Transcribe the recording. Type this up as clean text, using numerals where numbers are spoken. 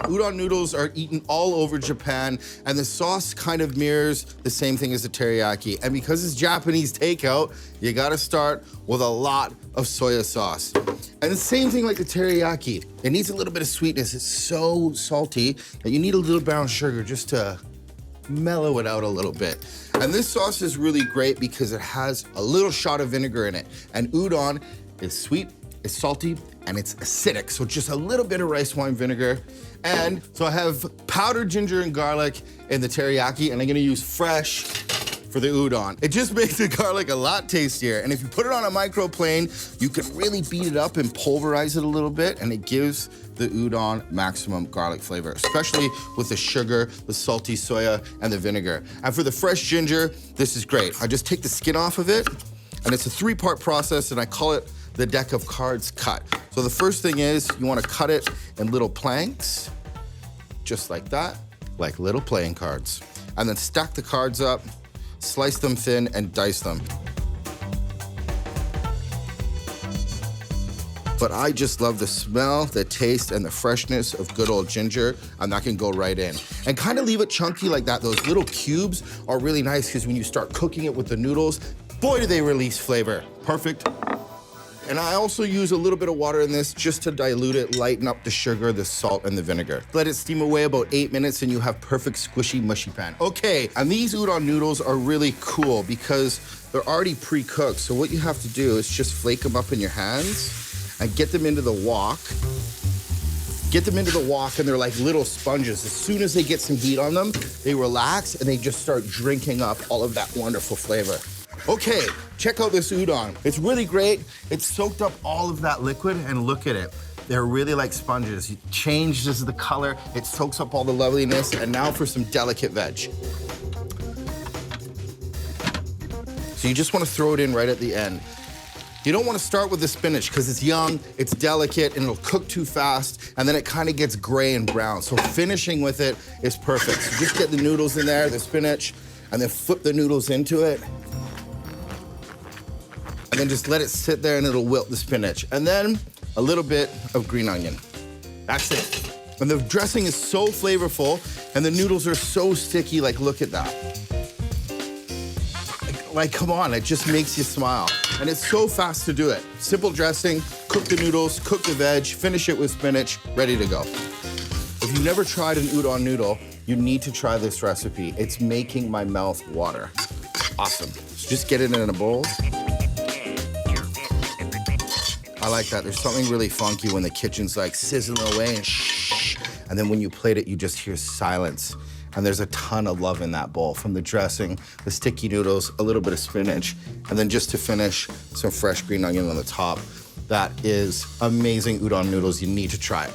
Udon noodles are eaten all over Japan, and the sauce kind of mirrors the same thing as the teriyaki. And because it's Japanese takeout, you gotta start with a lot of soya sauce. And the same thing like the teriyaki. It needs a little bit of sweetness. It's so salty that you need a little brown sugar just to mellow it out a little bit. And this sauce is really great because it has a little shot of vinegar in it. And udon is sweet, it's salty, and it's acidic. So just a little bit of rice wine vinegar. And so I have powdered ginger and garlic in the teriyaki, and I'm gonna use fresh for the udon. It just makes the garlic a lot tastier. And if you put it on a microplane, you can really beat it up and pulverize it a little bit, and it gives the udon maximum garlic flavor, especially with the sugar, the salty soya, and the vinegar. And for the fresh ginger, this is great. I just take the skin off of it, and it's a 3-part process, and I call it the deck of cards cut. So the first thing is you wanna cut it in little planks, just like that, like little playing cards. And then stack the cards up, slice them thin, and dice them. But I just love the smell, the taste, and the freshness of good old ginger, and that can go right in. And kind of leave it chunky like that. Those little cubes are really nice because when you start cooking it with the noodles, boy, do they release flavor. Perfect. And I also use a little bit of water in this just to dilute it, lighten up the sugar, the salt, and the vinegar. Let it steam away about 8 minutes and you have perfect squishy, mushy pan. Okay, and these udon noodles are really cool because they're already pre-cooked. So what you have to do is just flake them up in your hands and get them into the wok. Get them into the wok and they're like little sponges. As soon as they get some heat on them, they relax and they just start drinking up all of that wonderful flavor. Okay, check out this udon. It's really great. It's soaked up all of that liquid, and look at it. They're really like sponges. It changes the color, it soaks up all the loveliness, and now for some delicate veg. So you just wanna throw it in right at the end. You don't wanna start with the spinach because it's young, it's delicate, and it'll cook too fast, and then it kind of gets gray and brown. So finishing with it is perfect. So just get the noodles in there, the spinach, and then flip the noodles into it. And then just let it sit there and it'll wilt the spinach. And then a little bit of green onion. That's it. And the dressing is so flavorful and the noodles are so sticky, like look at that. Like come on, it just makes you smile. And it's so fast to do it. Simple dressing, cook the noodles, cook the veg, finish it with spinach, ready to go. If you've never tried an udon noodle, you need to try this recipe. It's making my mouth water. Awesome. So just get it in a bowl. I like that. There's something really funky when the kitchen's like sizzling away and shh. And then when you plate it, you just hear silence. And there's a ton of love in that bowl, from the dressing, the sticky noodles, a little bit of spinach, and then just to finish, some fresh green onion on the top. That is amazing udon noodles. You need to try it.